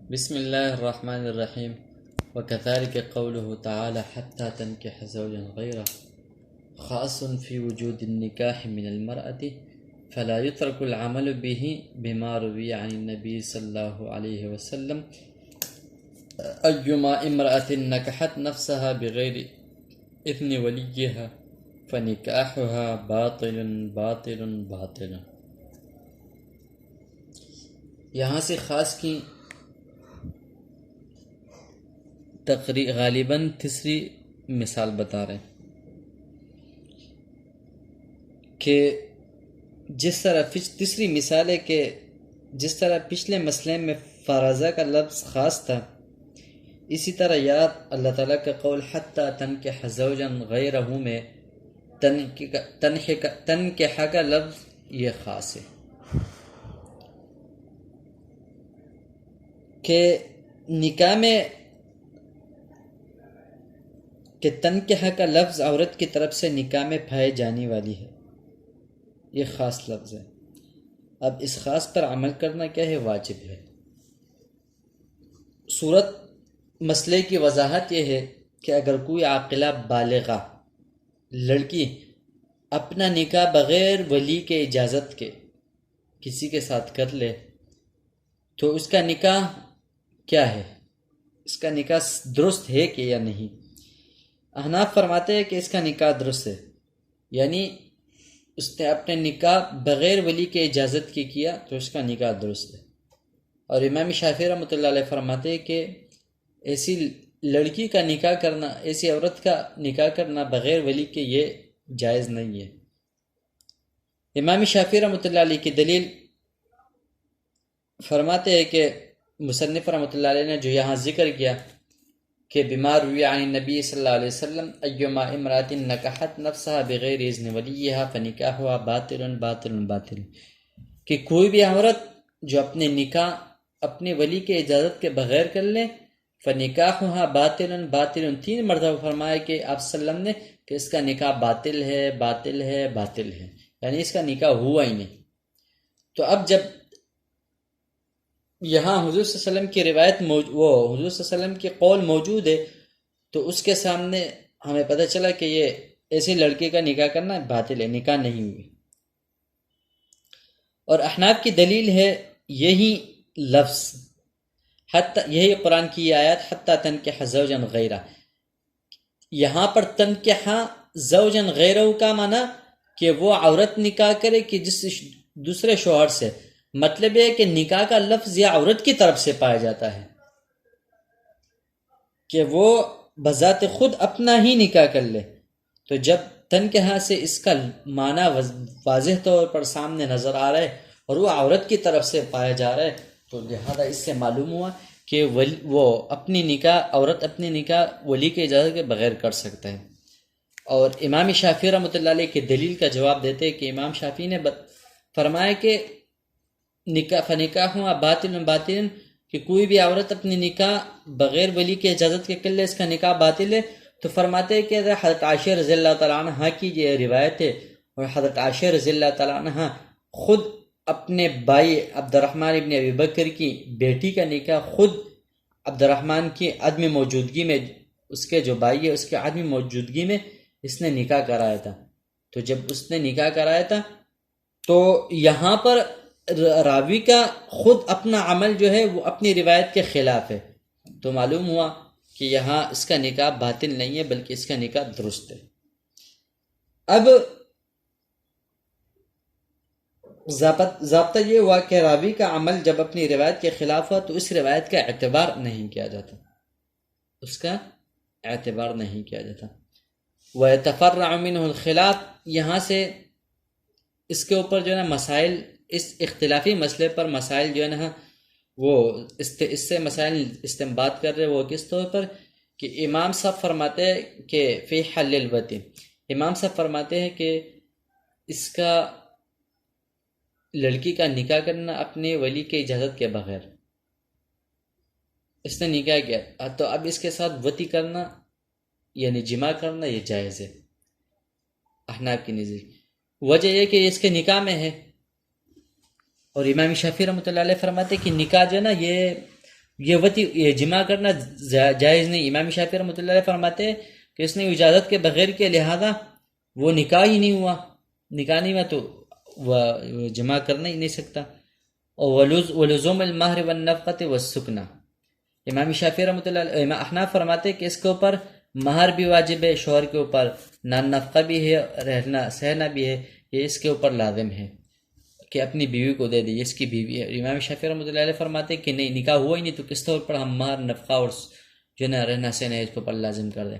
بسم الله الرحمن الرحيم. وكذلك قوله تعالى حتى تنكح زوجا غيره خاص في وجود النكاح من المرأة فلا يترك العمل به بما روي عن النبي صلى الله عليه وسلم أيما امرأة نكحت نفسها بغير إذن وليها فنكاحها باطل باطل باطل. یہاں سے خاص کی غالباً تیسری مثال بتا رہے ہیں کہ جس طرح تیسری مثال ہے کہ جس طرح پچھلے مسئلے میں فرضہ کا لفظ خاص تھا، اسی طرح یاد اللہ تعالیٰ کا قول حتی تنکح زوجا غیرہ میں تنکح کا لفظ یہ خاص ہے کہ نکاح میں کہ تنکح کا لفظ عورت کی طرف سے نکاح میں پائے جانے والی ہے، یہ خاص لفظ ہے۔ اب اس خاص پر عمل کرنا کیا ہے؟ واجب ہے۔ صورت مسئلے کی وضاحت یہ ہے کہ اگر کوئی عاقلہ بالغہ لڑکی اپنا نکاح بغیر ولی کے اجازت کے کسی کے ساتھ کر لے تو اس کا نکاح کیا ہے؟ اس کا نکاح درست ہے کہ یا نہیں؟ احناف فرماتے ہیں کہ اس کا نکاح درست ہے، یعنی اس نے اپنے نکاح بغیر ولی کے اجازت کی کیا تو اس کا نکاح درست ہے۔ اور امام شافعی رحمۃ اللہ علیہ فرماتے ہیں کہ ایسی لڑکی کا نکاح کرنا، ایسی عورت کا نکاح کرنا بغیر ولی کے یہ جائز نہیں ہے۔ امام شافعی رحمۃ اللہ علیہ کی دلیل فرماتے ہیں کہ مصنف رحمۃ اللہ علیہ نے جو یہاں ذکر کیا کہ بیمار روی عن نبی صلی اللہ علیہ وسلم ایما امرات نکحت نفسها بغیر اذن ولیها فنکاحها باطل باطل باطل، کہ کوئی بھی عورت جو اپنے نکاح اپنے ولی کے اجازت کے بغیر کر لے فنکاحها باطل باطل، 3 مرتبہ فرمایا کہ آپ صلی اللہ علیہ وسلم نے کہ اس کا نکاح باطل ہے باطل ہے باطل ہے، یعنی اس کا نکاح ہوا ہی نہیں۔ تو اب جب یہاں حضور صلی اللہ علیہ وسلم کی روایت وہ حضور صلی اللہ علیہ وسلم کی قول موجود ہے تو اس کے سامنے ہمیں پتہ چلا کہ یہ ایسی لڑکی کا نکاح کرنا باطل ہے، نکاح نہیں ہوئی۔ اور احناف کی دلیل ہے یہی لفظ، یہی قرآن کی آیات حتی تنکح زوجا غیرہ۔ یہاں پر تنکح زوجا غیرہ کا معنی کہ وہ عورت نکاح کرے کہ جس دوسرے شوہر سے، مطلب یہ ہے کہ نکاح کا لفظ یہ عورت کی طرف سے پایا جاتا ہے کہ وہ بذات خود اپنا ہی نکاح کر لے۔ تو جب تنکحہ سے اس کا معنی واضح طور پر سامنے نظر آ رہا ہے اور وہ عورت کی طرف سے پایا جا رہا ہے تو لہذا اس سے معلوم ہوا کہ وہ اپنی نکاح عورت اپنی نکاح ولی کے اجازت کے بغیر کر سکتا ہے۔ اور امام شافعی رحمۃ اللہ علیہ کی دلیل کا جواب دیتے ہیں کہ امام شافعی نے فرمایا کہ فنکاحها باطل باطل، کہ کوئی بھی عورت اپنی نکاح بغیر ولی کے اجازت کے کر لے اس کا نکاح باطل ہے۔ تو فرماتے ہیں کہ حضرت عائشہ رضی اللہ تعالیٰ عنہ کی یہ روایت ہے، اور حضرت عائشہ رضی اللہ تعالیٰ عنہ خود اپنے بھائی عبد الرحمن ابن ابی بکر کی بیٹی کا نکاح خود عبد الرحمن کی عدم موجودگی میں، اس کے جو بھائی ہے اس کے عدم موجودگی میں اس نے نکاح کرایا تھا۔ تو جب اس نے نکاح کرایا تھا تو یہاں پر راوی کا خود اپنا عمل جو ہے وہ اپنی روایت کے خلاف ہے، تو معلوم ہوا کہ یہاں اس کا نکاح باطل نہیں ہے بلکہ اس کا نکاح درست ہے۔ اب ضابطہ یہ ہوا کہ راوی کا عمل جب اپنی روایت کے خلاف ہوا تو اس روایت کا اعتبار نہیں کیا جاتا، اس کا اعتبار نہیں کیا جاتا۔ وَيَتَفَرَّعُ مِنْهُ الْخِلَافِ، یہاں سے اس کے اوپر جو ہے نا مسائل، اس اختلافی مسئلے پر مسائل جو ہے نا وہ اس سے مسائل استنباط کر رہے، وہ کس طور پر کہ امام صاحب فرماتے ہیں کہ فی حل الوطی، امام صاحب فرماتے ہیں کہ اس کا لڑکی کا نکاح کرنا اپنے ولی کے اجازت کے بغیر، اس نے نکاح کیا تو اب اس کے ساتھ وطی کرنا یعنی جماع کرنا یہ جائز ہے احناف کی نزدیک۔ وجہ یہ کہ اس کے نکاح میں ہے، اور امام شافعی رحمۃ اللہ علیہ فرماتے کہ نکاح جو ہے نا یہ یہ جمع کرنا جائز نہیں. امام شافعی رحمۃ اللہ علیہ فرماتے ہیں کہ اس نے اجازت کے بغیر کے لہذا وہ نکاح ہی نہیں ہوا، نکاح نہیں ہوا تو وہ جمع کرنا ہی نہیں سکتا. اور ولزوم المہر والنفقۃ والسکنہ، امام شافعی رحمۃ اللہ علیہ، امام احناف فرماتے کہ اس کے اوپر مہر بھی واجب ہے شوہر کے اوپر، نفقہ بھی ہے، رہنا سہنا بھی ہے، یہ اس کے اوپر لازم ہے کہ اپنی بیوی کو دے دے، یہ اس کی بیوی ہے. امام شافعی رحمۃ اللہ علیہ فرماتے کہ نہیں، نکاح ہوا ہی نہیں تو کس طور پر ہم مہر نفقہ اور جو ہے نا رہنا سہنا اس کے اوپر لازم کر دیں.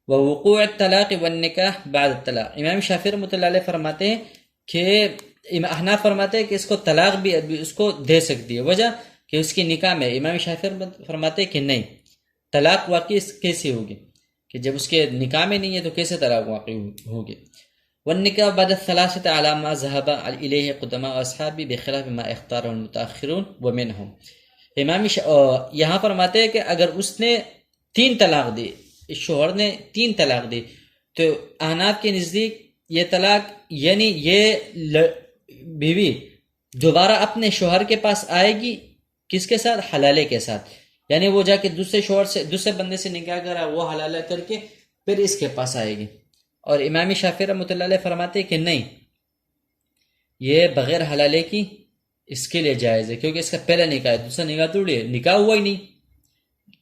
ووقوع الطلاق والنکاح بعد الطلاق، امام شافعی رحمۃ اللہ علیہ فرماتے ہیں کہ احناف فرماتے ہیں کہ اس کو طلاق بھی اس کو دے سکتی ہے. وجہ کہ اس کی نکاح میں، امام شافعی فرماتے ہیں کہ نہیں، طلاق واقع کیسے ہوگی کہ جب اس کے نکاح میں نہیں ہے تو کیسے طلاق واقع ہوگی. والنکاح بعد الثلاثة على ما ذهب إليه قدماء أصحابي بخلاف ما اختاره المتأخرون ومنهم. امام یہاں فرماتے ہیں کہ اگر اس نے 3 طلاق دی، اس شوہر نے 3 طلاق دی، تو احناف کے نزدیک یہ طلاق یعنی یہ بیوی دوبارہ اپنے شوہر کے پاس آئے گی، کس کے ساتھ؟ حلالے کے ساتھ. یعنی وہ جا کے دوسرے شوہر سے، دوسرے بندے سے نکاح کرا، وہ حلالہ کر کے پھر اس کے پاس آئے گی. اور امام شافعی رحمۃ اللہ علیہ فرماتے کہ نہیں، یہ بغیر حلالے کی اس کے لیے جائز ہے، کیونکہ اس کا پہلا نکاح ہے، دوسرا نکاح توڑ لیا، نکاح ہوا ہی نہیں.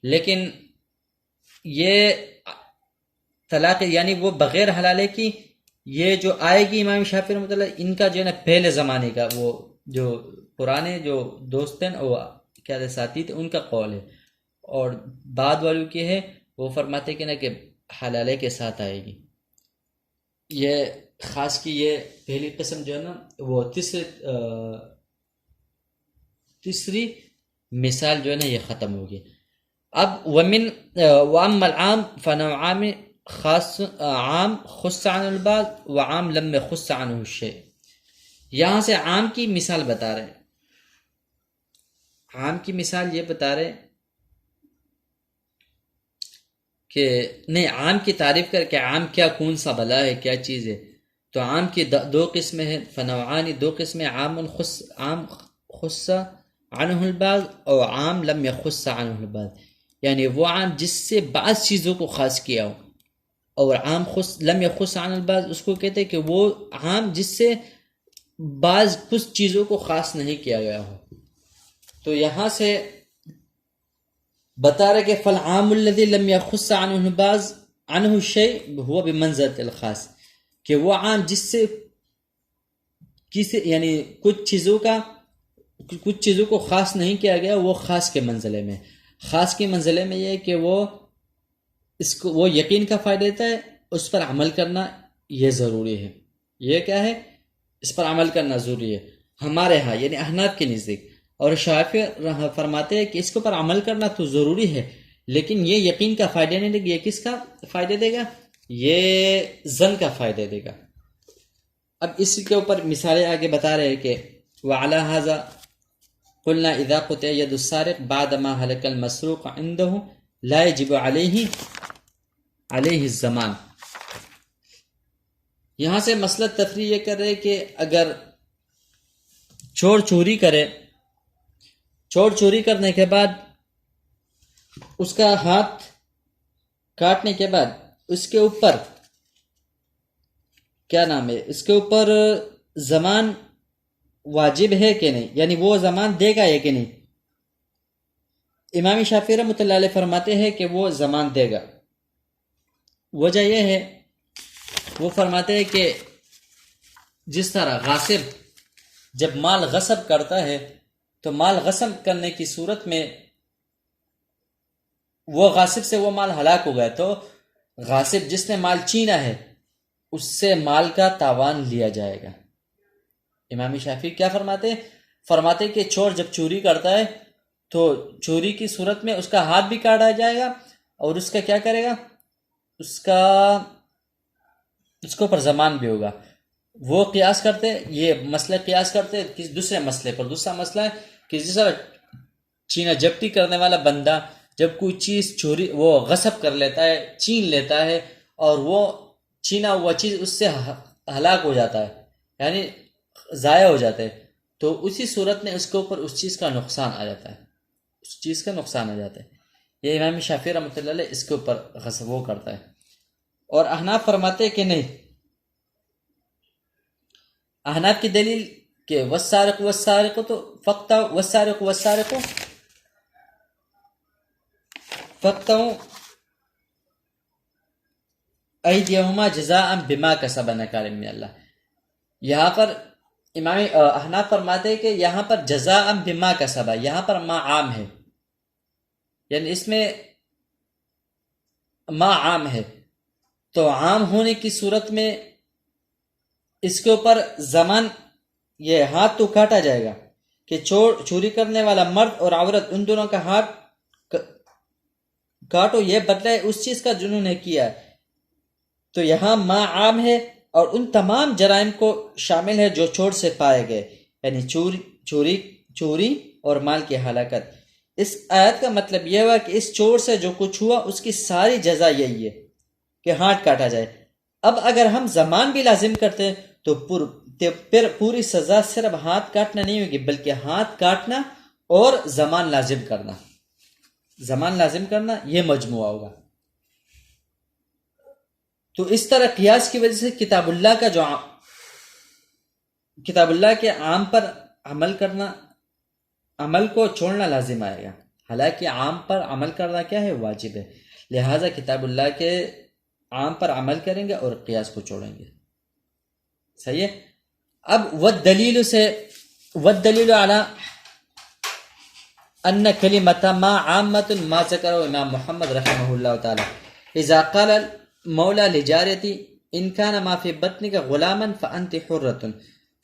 لیکن یہ طلاق یعنی وہ بغیر حلالے کی یہ جو آئے گی، امام شافعی رحمۃ اللہ ان کا جو ہے نا پہلے زمانے کا، وہ جو پرانے جو دوست ہیں وہ کیا ساتھی تھے ان کا قول ہے، اور بعد والوں کی ہے وہ فرماتے کہ نا کہ حلالے کے ساتھ آئے گی. یہ خاص کی یہ پہلی قسم جو ہے نا وہ تیسری مثال جو ہے نا یہ ختم ہوگی. اب وَأَمَّا الْعَامُ فَنَوْعَانِ خاص عام خص عن البعض وعام لم يخص عنه الشيء. یہاں سے عام کی مثال بتا رہے ہیں، عام کی مثال یہ بتا رہے کہ نہیں، عام کی تعریف کر کے عام کیا، کون سا بلا ہے، کیا چیز ہے. تو عام کی 2 قسمیں ہیں، فنوعانی 2 قسمیں، عام خص عنہ البعض اور عام لم يخص عنہ البعض، یعنی وہ عام جس سے بعض چیزوں کو خاص کیا ہو، اور عام لم يخص عنہ البعض اس کو کہتے ہیں کہ وہ عام جس سے بعض کچھ چیزوں کو خاص نہیں کیا گیا ہو. تو یہاں سے بتا رہے کہ فالعام الذي لم يخص عنه الشيء هو بمنزلة الخاص، کہ وہ عام جس سے یعنی کچھ چیزوں کو خاص نہیں کیا گیا، وہ خاص کے منزلے میں. خاص کے منزلے میں یہ ہے کہ وہ یقین کا فائدہ دیتا ہے، اس پر عمل کرنا یہ ضروری ہے. یہ کیا ہے؟ اس پر عمل کرنا ضروری ہے ہمارے ہاں، یعنی احناف کے نزدیک. اور شافعی فرماتے ہیں کہ اس کے اوپر عمل کرنا تو ضروری ہے، لیکن یہ یقین کا فائدہ نہیں دے گا. یہ کس کا فائدہ دے گا؟ یہ ظن کا فائدہ دے گا. اب اس کے اوپر مثالیں آگے بتا رہے ہیں کہ وعلى هذا قلنا اذا قطع يد السارق بعد ما هلك المسروق عنده لا يجب عليه الزمان. یہاں سے مسئلہ تفریح یہ کر رہے کہ اگر چور چوری کرنے کے بعد اس کا ہاتھ کاٹنے کے بعد اس کے اوپر کیا نام ہے، اس کے اوپر زمان واجب ہے کہ نہیں، یعنی وہ زمان دے گا یا کہ نہیں. امام شافعی رحمۃ اللہ علیہ فرماتے ہیں کہ وہ زمان دے گا. وجہ یہ ہے، وہ فرماتے ہیں کہ جس طرح غاصب جب مال غصب کرتا ہے تو مال غصب کرنے کی صورت میں وہ غاصب سے وہ مال ہلاک ہو گیا، تو غاصب جس نے مال چھینا ہے اس سے مال کا تاوان لیا جائے گا. امام شافعی کیا فرماتے کہ چور جب چوری کرتا ہے تو چوری کی صورت میں اس کا ہاتھ بھی کاٹا جائے گا، اور اس کا کیا کرے گا، اس کے اوپر زمان بھی ہوگا. وہ قیاس کرتے، یہ مسئلہ قیاس کرتے کس دوسرے مسئلے پر. دوسرا مسئلہ ہے کہ جس طرح چینا جبتی کرنے والا بندہ جب کوئی چیز چوری وہ غصب کر لیتا ہے، چھین لیتا ہے، اور وہ چھینا ہوا چیز اس سے ہلاک ہو جاتا ہے، یعنی ضائع ہو جاتا ہے، تو اسی صورت میں اس کے اوپر اس چیز کا نقصان آ جاتا ہے، اس چیز کا نقصان ہو جاتا ہے. یہ امام شافعی رحمۃ اللہ علیہ اس کے اوپر وہ کرتا ہے. اور احناف فرماتے ہیں کہ نہیں، احناف کی دلیل کہ والسارق والسارق تو فقطعوا والسارق والسارق فقطعوا ایدیہما جزاء بما کسبا نکالا من اللہ. یہاں پر امام احناف فرماتے ہیں کہ یہاں پر جزاء بما کسبا، یہاں پر ما عام ہے، یعنی اس میں ما عام ہے، تو عام ہونے کی صورت میں اس کے اوپر زمان یہ ہاتھ تو کاٹا جائے گا کہ چوری کرنے والا مرد اور عورت ان دونوں کا ہاتھ کاٹو، یہ بدلہ ہے اس چیز کا جنہوں نے کیا ہے. تو یہاں ما عام ہے اور ان تمام جرائم کو شامل ہے جو چور سے پائے گئے، یعنی چوری اور مال کی ہلاکت. اس آیت کا مطلب یہ ہوا کہ اس چور سے جو کچھ ہوا اس کی ساری جزا یہی ہے کہ ہاتھ کاٹا جائے. اب اگر ہم زمان بھی لازم کرتے تو پھر پوری سزا صرف ہاتھ کاٹنا نہیں ہوگی، بلکہ ہاتھ کاٹنا اور زمان لازم کرنا یہ مجموعہ ہوگا. تو اس طرح قیاس کی وجہ سے کتاب اللہ کے عام پر عمل کو چھوڑنا لازم آئے گا، حالانکہ عام پر عمل کرنا کیا ہے؟ واجب ہے. لہٰذا کتاب اللہ کے عام پر عمل کریں گے اور قیاس کو چھوڑیں گے. صحیح ہے. اب والدلیل علی ان کلمۃ ما عامۃ ما ذکرہ امام محمد رحمہ اللہ تعالی اذا قال المولا لجارتی ان کان ما فی بطنک غلاما فانت حرۃ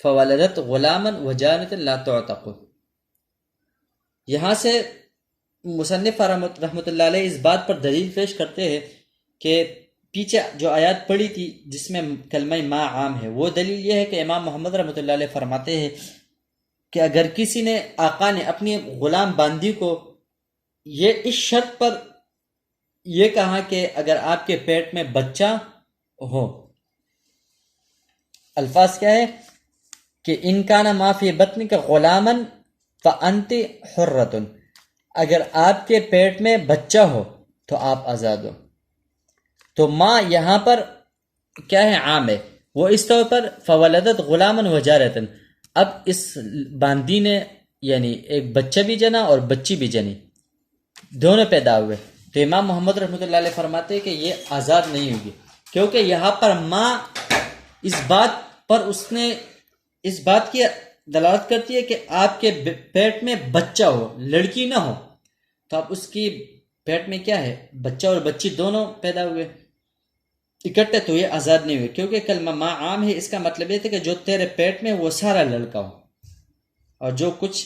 فولدت غلاما وجارۃ لا تعتق. یہاں سے مصنف رحمۃ اللہ علیہ اس بات پر دلیل پیش کرتے ہیں کہ پیچھے جو آیات پڑھی تھی جس میں کلمہ ما عام ہے، وہ دلیل یہ ہے کہ امام محمد رحمۃ اللہ علیہ فرماتے ہیں کہ اگر کسی نے آقا نے اپنی غلام باندی کو یہ اس شرط پر یہ کہا کہ اگر آپ کے پیٹ میں بچہ ہو، الفاظ کیا ہے کہ ان کان ما فی بطنک غلاما فانت حرۃ، اگر آپ کے پیٹ میں بچہ ہو تو آپ آزاد ہو. تو ماں یہاں پر کیا ہے؟ عام ہے. وہ اس طور پر فولدت غلاما وجارۃ، اب اس باندی نے یعنی ایک بچہ بھی جنا اور بچی بھی جنی، دونوں پیدا ہوئے. تو امام محمد رحمۃ اللہ علیہ فرماتے ہیں کہ یہ آزاد نہیں ہوگی، کیونکہ یہاں پر ماں اس بات کی دلالت کرتی ہے کہ آپ کے پیٹ میں بچہ ہو، لڑکی نہ ہو. تو اب اس کی پیٹ میں کیا ہے؟ بچہ اور بچی دونوں پیدا ہوئے اکٹھے، تو یہ آزاد نہیں ہوئے. کیونکہ کلمہ ما عام ہے، اس کا مطلب یہ تھا کہ جو تیرے پیٹ میں وہ سارا لڑکا ہو، اور جو کچھ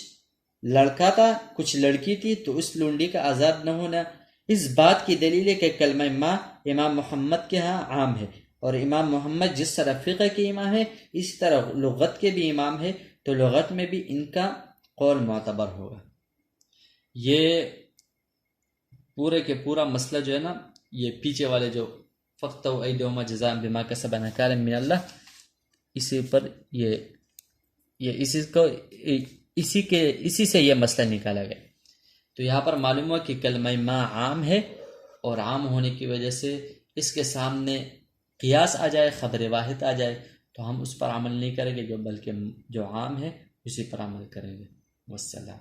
لڑکا تھا کچھ لڑکی تھی، تو اس لونڈی کا آزاد نہ ہونا اس بات کی دلیل ہے کہ کلمہ ما امام محمد کے ہاں عام ہے. اور امام محمد جس طرح فقہ کے امام ہے اسی طرح لغت کے بھی امام ہے، تو لغت میں بھی ان کا قول معتبر ہوگا. یہ پورے کے پورا مسئلہ جو ہے نا، یہ پیچھے والے جو فقطعوا ایدیہما جزاء بما کسبا نکالا من اللہ، اسی پر یہ اسی سے یہ مسئلہ نکالا گیا. تو یہاں پر معلوم ہوا کہ کلمہ ما عام ہے، اور عام ہونے کی وجہ سے اس کے سامنے قیاس آ جائے، خبر واحد آ جائے، تو ہم اس پر عمل نہیں کریں گے، بلکہ جو عام ہے اسی پر عمل کریں گے. والسلام.